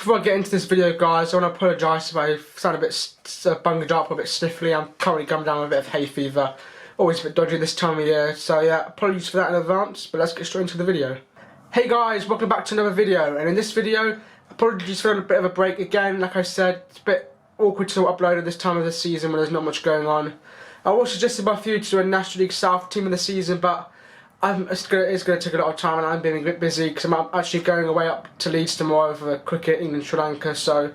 before I get into this video, guys, I want to apologise if I sound a bit bunged up, a bit sniffly. I'm currently coming down with a bit of hay fever. Always a bit dodgy this time of year, so yeah, apologies for that in advance, but let's get straight into the video. Hey guys, welcome back to another video, and in this video, apologies for a bit of a break again. Like I said, it's a bit awkward to upload at this time of the season when there's not much going on. I was suggested by a few to do a National League South team of the season, but it's going to take a lot of time, and I'm being a bit busy because I'm actually going away up to Leeds tomorrow for cricket, England, Sri Lanka, so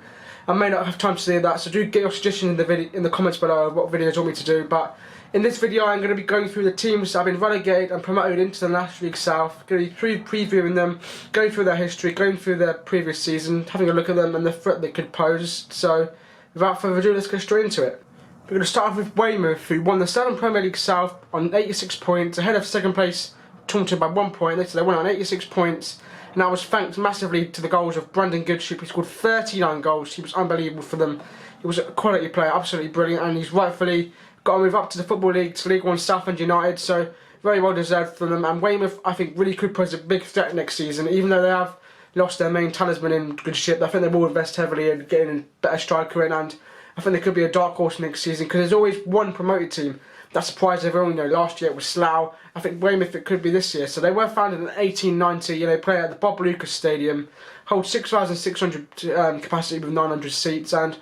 I may not have time to do that. So do get your suggestions in the comments below of what videos you want me to do. But in this video, I'm going to be going through the teams that have been relegated and promoted into the National League South. Going to be previewing them, going through their history, going through their previous season, having a look at them and the threat they could pose. So without further ado, let's go straight into it. We're going to start off with Weymouth, who won the Southern Premier League South on 86 points, ahead of second place Taunton by 1 point. They won on 86 points, and that was thanks massively to the goals of Brandon Goodship. He scored 39 goals. He was unbelievable for them. He was a quality player, absolutely brilliant, and he's rightfully got to move up to the Football League, to League One Southend United, so very well deserved for them. And Weymouth, I think, really could pose a big threat next season, even though they have lost their main talisman in Goodship. I think they will invest heavily in getting a better striker in, and I think they could be a dark horse next season, because there's always one promoted team that surprised everyone. You know, last year it was Slough. I think Weymouth it could be this year. So they were founded in 1890. They play at the Bob Lucas Stadium, hold 6,600 capacity with 900 seats, and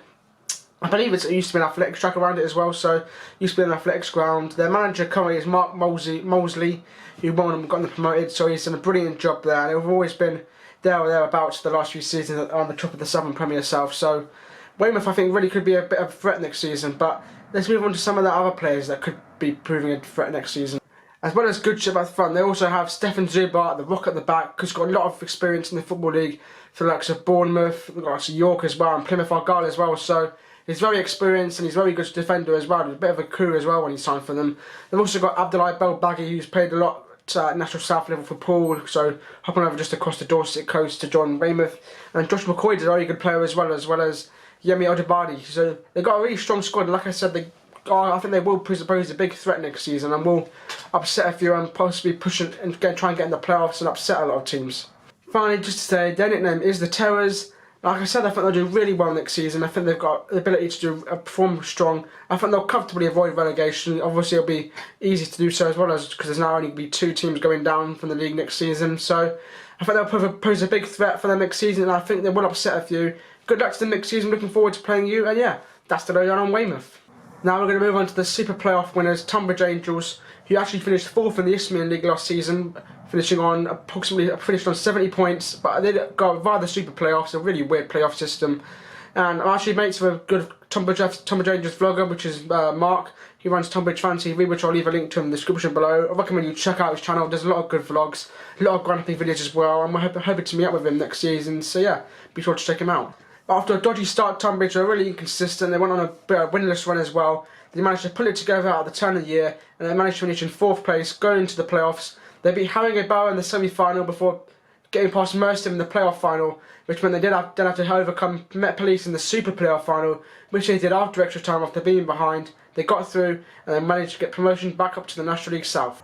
I believe it used to be an athletics track around it as well. So it used to be an athletics ground. Their manager currently is Mark Mosley, who got them promoted. So he's done a brilliant job there, and they've always been there or thereabouts the last few seasons on the top of the Southern Premier South. So Weymouth, I think, really could be a bit of a threat next season. But let's move on to some of the other players that could be proving a threat next season. As well as Goodship at the front, they also have Stefan Zuber, the Rock at the back, who's got a lot of experience in the Football League for the likes of Bournemouth, the likes of York as well, and Plymouth Argyle as well. So he's very experienced and he's a very good defender as well. He's a bit of a coup as well when he signed for them. They've also got Abdoulaye Belbaghi, who's played a lot at National South level for Poole, so hopping over just across the Dorset coast to join Weymouth. And Josh McCoy is a very good player as well as Yemi Odubadi. So they've got a really strong squad, and like I said, I think they will pose a big threat next season and will upset a few and possibly push and try and get in the playoffs and upset a lot of teams. Finally, just to say, their nickname is the Terrors. Like I said, I think they'll do really well next season. I think they've got the ability to perform strong. I think they'll comfortably avoid relegation. Obviously, it'll be easy to do so as well, as because there's now only be 2 teams going down from the league next season. So I think they'll pose a big threat for them next season, and I think they will upset a few. Good luck to them next season. Looking forward to playing you. And yeah, that's the lowdown on Weymouth. Now we're going to move on to the Super Playoff winners, Tunbridge Angels, who actually finished 4th in the Isthmian League last season, finished on 70 points, but they got via the Super Playoffs, a really weird playoff system. And I'm actually mates with a good Tunbridge Angels vlogger, which is Mark. He runs Tunbridge Fan TV, which I'll leave a link to in the description below. I recommend you check out his channel. There's a lot of good vlogs, a lot of Grand videos as well, and we're hoping to meet up with him next season, so yeah, be sure to check him out. After a dodgy start, Tunbridge were really inconsistent. They went on a bit of a winless run as well. They managed to pull it together at the turn of the year, and they managed to finish in 4th place, going into the playoffs. They beat Harringay in the semi-final before getting past Merstham in the playoff final, which meant they did have to overcome Met Police in the Super Playoff final, which they did after extra time after being behind. They got through and they managed to get promotion back up to the National League South.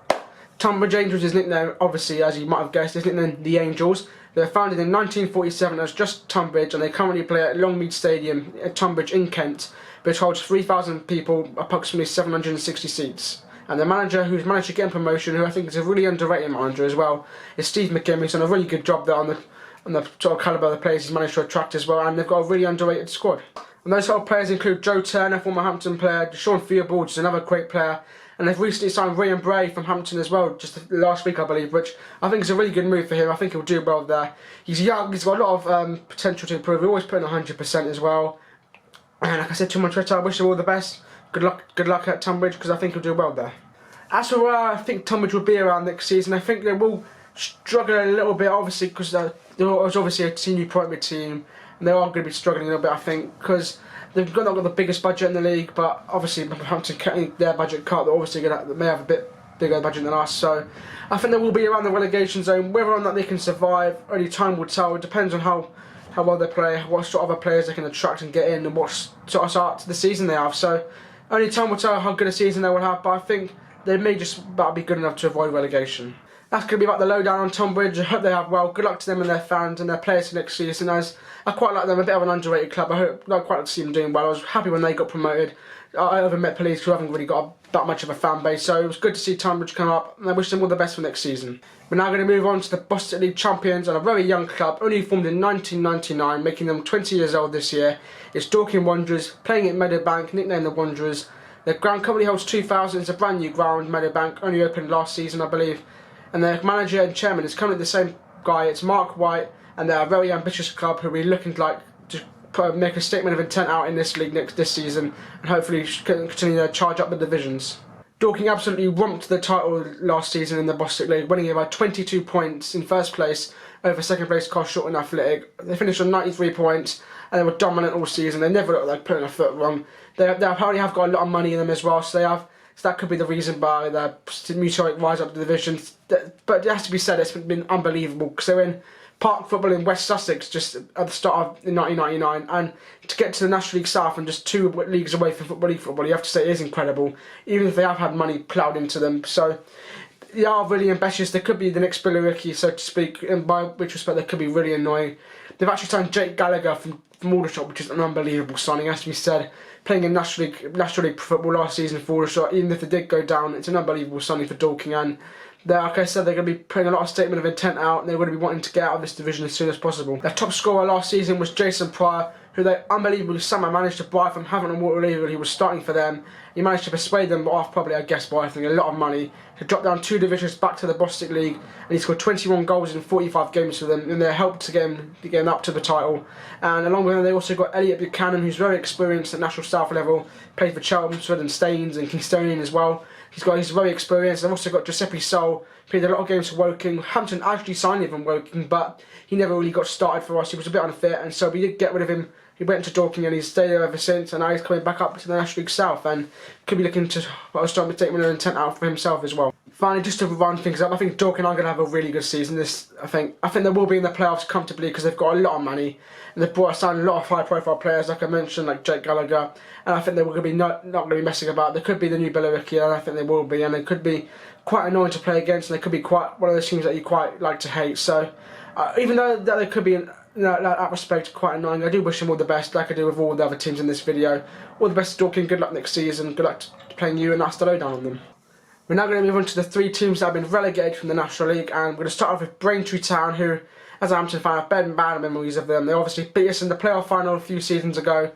Tunbridge Angels is nicknamed, obviously, as you might have guessed, is nicknamed the Angels. They were founded in 1947 as just Tunbridge, and they currently play at Longmead Stadium at Tunbridge in Kent, which holds 3,000 people, approximately 760 seats. And the manager, who's managed to get in promotion, who I think is a really underrated manager as well, is Steve McKim. He's done a really good job there on the sort of calibre of the players he's managed to attract as well, and they've got a really underrated squad. And those sort of players include Joe Turner, former Hampton player, Sean Theobald, who's another great player, and they've recently signed Ryan Bray from Hampton as well, just last week I believe, which I think is a really good move for him. I think he'll do well there. He's young, he's got a lot of potential to improve. He always put in 100% as well. And like I said to him on Twitter, I wish him all the best. Good luck at Tunbridge, because I think he'll do well there. As for where I think Tunbridge will be around next season, I think they will struggle a little bit, obviously, because they're obviously a senior primary team, and they are going to be struggling a little bit, I think, because they've not got the biggest budget in the league, but obviously Hampton getting their budget cut, they're obviously they may have a bit bigger budget than us, so I think they will be around the relegation zone. Whether or not they can survive, only time will tell. It depends on how well they play, what sort of other players they can attract and get in, and what sort of start to the season they have. So only time will tell how good a season they will have, but I think they may just about be good enough to avoid relegation. that's going to be about the lowdown on Tonbridge. I hope they have well. Good luck to them and their fans and their players for next season. As I quite like them, a bit of an underrated club. I'd quite like to see them doing well. I was happy when they got promoted. I over met Police, who haven't really got that much of a fan base, so it was good to see Tonbridge come up, and I wish them all the best for next season. We're now going to move on to the Bostik League champions, and a very young club, only formed in 1999, making them 20 years old this year. It's Dorking Wanderers, playing at Meadowbank, nicknamed the Wanderers. The ground currently holds 2,000. It's a brand new ground, Meadowbank, only opened last season, I believe. And their manager and chairman is currently the same guy. It's Mark White, and they're a very ambitious club who will be looking to make a statement of intent out in this league this season, and hopefully continue to charge up the divisions. Dorking absolutely romped the title last season in the Bostik League, winning it by 22 points in first place over second place Carshot Athletic. They finished on 93 points, and they were dominant all season. They never looked like putting a foot wrong. They apparently have got a lot of money in them as well, so that could be the reason why their meteoric rise up the divisions. But it has to be said, it's been unbelievable, because they're in park football in West Sussex just at the start of 1999, and to get to the National League South and just 2 leagues away from Football League football, you have to say it is incredible, even if they have had money ploughed into them. So they are really ambitious. They could be the next Billericay, so to speak, and by which respect they could be really annoying. They've actually signed Jake Gallagher from Aldershot, which is an unbelievable signing, has to be said. Playing in National League football last season for Aldershot, even if they did go down, it's an unbelievable signing for Dorking, and like I said, they're going to be putting a lot of statement of intent out, and they're going to be wanting to get out of this division as soon as possible. Their top scorer last season was Jason Pryor, who they unbelievably somehow managed to buy from Havant and Waterloo. He was starting for them. He managed to persuade them off, probably I guess by I think a lot of money, to drop down 2 divisions back to the Bostik League, and he scored 21 goals in 45 games for them, and they helped to get him up to the title. And along with them, they also got Elliot Buchanan, who's very experienced at National South level, played for Chelmsford and Staines and Kingstonian as well. He's very experienced. They've also got Giuseppe Sol, played a lot of games for Woking. Hampton actually signed him from Woking, but he never really got started for us. He was a bit unfit, and so we did get rid of him. He went to Dorking and he's stayed there ever since, and now he's coming back up to the National League South and could be looking to start to take an intent out for himself as well. Finally, just to round things up, I think Dorking are going to have a really good season. I think they will be in the playoffs comfortably because they've got a lot of money, and they've brought us down a lot of high-profile players, like I mentioned, like Jake Gallagher, and I think they will be not going to be messing about. They could be the new Billericay, and I think they will be, and they could be quite annoying to play against, and they could be quite one of those teams that you quite like to hate. So, even though that they could be in that respect quite annoying, I do wish them all the best, like I do with all the other teams in this video. All the best to Dorking. Good luck next season. Good luck to playing you, and that's the lowdown on them. We're now going to move on to the 3 teams that have been relegated from the National League, and we're going to start off with Braintree Town, who, as a Hampton fan, have bad memories of them. They obviously beat us in the playoff final a few seasons ago,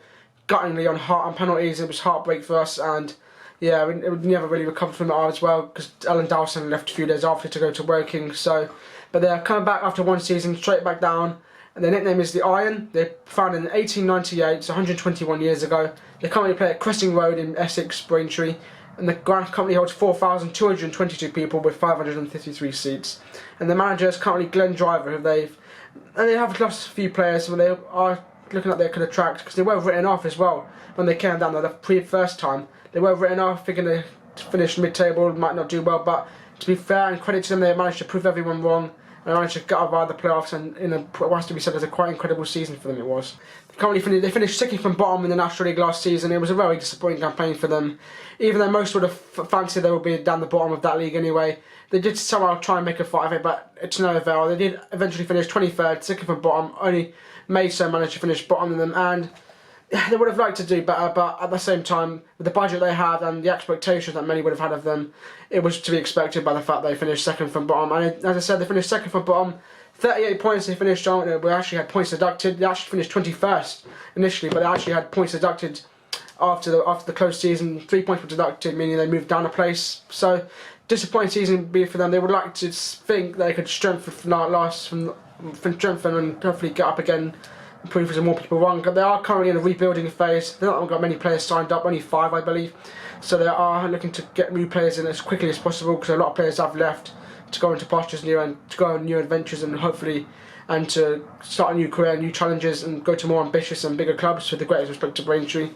guttingly on penalties. It was heartbreak for us, and yeah, we never really recovered from it as well, because Ellen Dawson left a few days after to go to Woking. So, but they're coming back after 1 season, straight back down, and their nickname is the Iron. They founded in 1898, so 121 years ago. They currently play at Cressing Road in Essex, Braintree, and the ground currently holds 4,222 people with 553 seats. And the manager is currently Glenn Driver, who they have lost a few players, but they are looking like they could attract, because they were written off as well when they came down there the first time. They were written off, thinking they finished mid-table, might not do well, but to be fair and credit to them, they managed to prove everyone wrong, and they managed to get out of the playoffs, and what has to be said as a quite incredible season for them it was. They finished second from bottom in the National League last season. It was a very disappointing campaign for them, even though most would have fancied they would be down the bottom of that league anyway. They did somehow try and make a fight of it, but it's no avail. They did eventually finish 23rd, second from bottom. Only Mason managed to finish bottom of them, and they would have liked to do better, but at the same time, with the budget they had and the expectations that many would have had of them, it was to be expected by the fact they finished second from bottom. And as I said, they finished second from bottom. 38 points they finished on. We actually had points deducted. They actually finished 21st initially, but they actually had points deducted after the close season. 3 points were deducted, meaning they moved down a place. So disappointing season be for them. They would like to think they could strengthen and hopefully get up again and prove some more people wrong. But they are currently in a rebuilding phase. They've not got many players signed up, only 5 I believe. So they are looking to get new players in as quickly as possible, because a lot of players have left to go into pastures new and to go on new adventures, and hopefully to start a new career, new challenges, and go to more ambitious and bigger clubs, with the greatest respect to Braintree.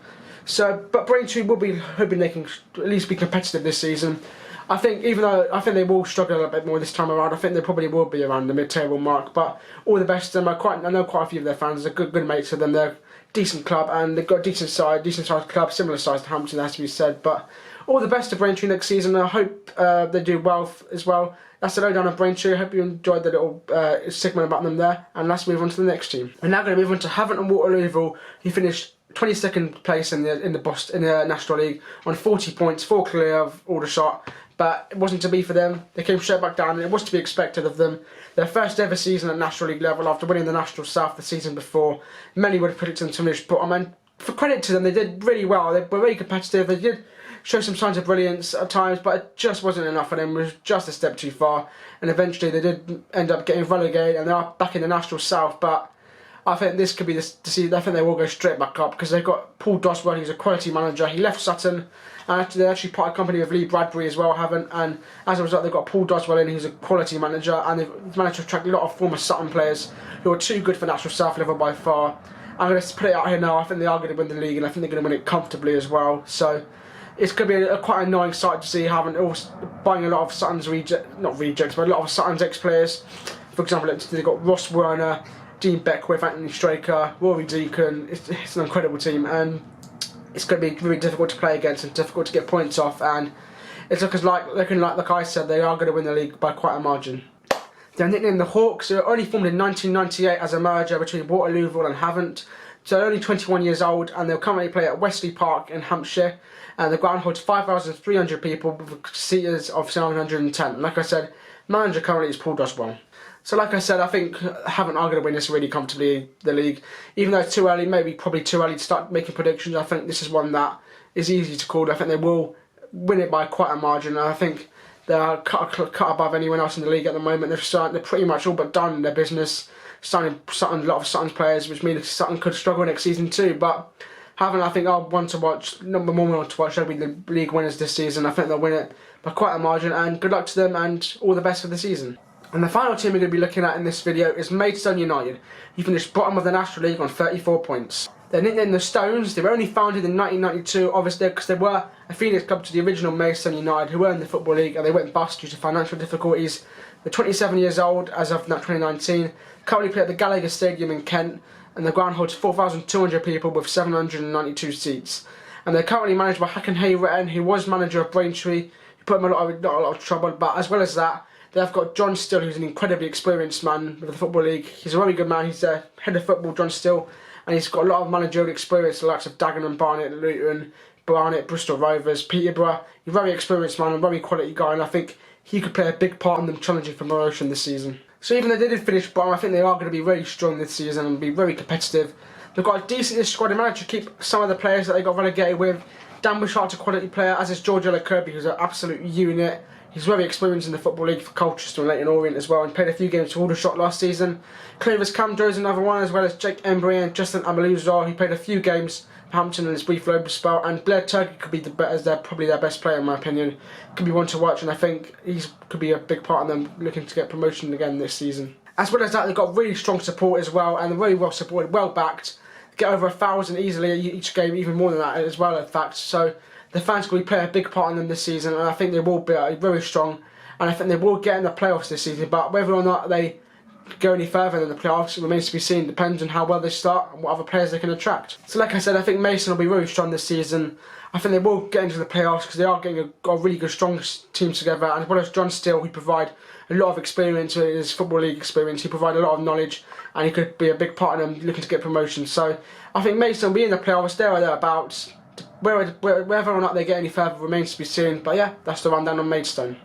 So, but Braintree will be hoping they can at least be competitive this season. I think, even though I think they will struggle a little bit more this time around, I think they probably will be around the mid-table mark. But all the best to them. I know quite a few of their fans. They're good mates of them. They're a decent club, and they've got a decent sized club, similar size to Hampton, has to be said. But all the best to Braintree next season. I hope they do well as well. That's the lowdown of Braintree. I hope you enjoyed the little segment about them there. And let's move on to the next team. We're now going to move on to Havant and Waterlooville, who finished 22nd place in the National League on 40 points, 4 clear of Aldershot. But it wasn't to be for them. They came straight back down, and it was to be expected of them. Their first ever season at National League level after winning the National South the season before. Many would have predicted them to finish bottom, and for credit to them, they did really well. They were very competitive. They did show some signs of brilliance at times, but it just wasn't enough for them. It was just a step too far, and eventually they did end up getting relegated, and they are back in the National South. But I think this could be the season. I think they will go straight back up because they've got Paul Doswell, who's a quality manager. He left Sutton, and they actually part of company with Lee Bradbury as well, and as a result, they've got Paul Doswell in, who's a quality manager, and they've managed to attract a lot of former Sutton players who are too good for National South level by far. I'm going to put it out here now. I think they are going to win the league, and I think they're going to win it comfortably as well. So it's going to be quite annoying sight to see having buying a lot of Sutton's not rejects, but a lot of Sutton's ex-players. For example, they've got Ross Werner, Dean Beckwith, Anthony Straker, Rory Deacon. It's an incredible team, and it's going to be really difficult to play against and difficult to get points off. And it's looking like I said, they are going to win the league by quite a margin. They're nicknamed the Hawks. They were only formed in 1998 as a merger between Waterlooville and Havant. So they're only 21 years old, and they'll currently play at Wesley Park in Hampshire. And the ground holds 5,300 people with seaters of 710. Like I said, manager currently is Paul Doswell. So like I said, I think Havant are going to win this really comfortably, the league. Even though it's too early, probably too early to start making predictions, I think this is one that is easy to call. I think they will win it by quite a margin, and I think they are cut above anyone else in the league at the moment. They're pretty much all but done their business, signing a lot of Sutton's players, which means Sutton could struggle next season too. But Havant, I think, are one to watch. Number one to watch. They'll be the league winners this season. I think they'll win it by quite a margin, and good luck to them, and all the best for the season. And the final team we're going to be looking at in this video is Maidstone United, who finished bottom of the National League on 34 points. They're nicknamed the Stones. They were only founded in 1992, obviously, because they were a Phoenix club to the original Maidstone United, who were in the Football League, and they went bust due to financial difficulties. They're 27 years old as of 2019, currently play at the Gallagher Stadium in Kent, and the ground holds 4,200 people with 792 seats. And they're currently managed by Hakan Hayretten, who was manager of Braintree, who put them not a lot of trouble, but as well as that, they've got John Still, who's an incredibly experienced man with the Football League. He's a very good man. He's the head of football, John Still, and he's got a lot of managerial experience, the likes of Dagenham, Barnet, Luton, Barnet, Bristol Rovers, Peterborough. He's a very experienced man and very quality guy, and I think he could play a big part in them challenging for promotion this season. So even though they did finish bottom, I think they are going to be really strong this season and be very competitive. They've got a decent squad. They managed to keep some of the players that they got relegated with. Dan Wishart's a quality player, as is George Kirby, who's an absolute unit. He's very experienced in the Football League for Colchester and Leyton Orient as well, and played a few games for Aldershot last season. Clovis Camdro is another one, as well as Jake Embry and Justin Amaluzar, who played a few games for Hampton in his brief loan spell. And Blair Turkey could be probably their best player in my opinion. Could be one to watch, and I think he could be a big part of them looking to get promotion again this season. As well as that, they've got really strong support as well, and they're very well supported, well backed. Get over 1,000 easily each game, even more than that as well, in fact. So the fans will play a big part in them this season, and I think they will be very strong, and I think they will get in the playoffs this season. But whether or not they go any further than the playoffs remains to be seen. Depends on how well they start and what other players they can attract. So like I said, I think Mason will be very strong this season. I think they will get into the playoffs because they are getting a really good strong team together, and as well as John Steele, who provide a lot of experience with his Football League experience. He provide a lot of knowledge, and he could be a big part in them looking to get promotion. So I think Mason will be in the playoffs there or thereabouts. Whether or not they get any further remains to be seen. But yeah, that's the rundown on Maidstone.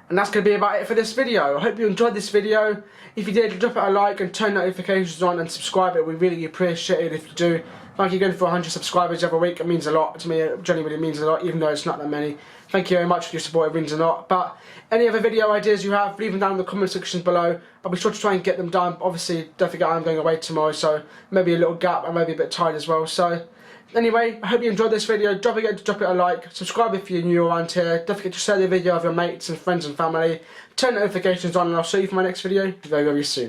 And that's going to be about it for this video. I hope you enjoyed this video. If you did, drop it a like and turn notifications on and subscribe. It. We really appreciate it if you do. Thank you again for 100 subscribers every week. It means a lot to me. It genuinely means a lot, even though it's not that many. Thank you very much for your support. It means a lot. But any other video ideas you have, leave them down in the comment section below. I'll be sure to try and get them done. Obviously, don't forget I'm going away tomorrow, so maybe a little gap. I may be a bit tired as well. So anyway, I hope you enjoyed this video. Don't forget to drop it a like. Subscribe if you're new around here. Don't forget to share the video with your mates and friends and family. Turn notifications on, and I'll see you for my next video very, very soon.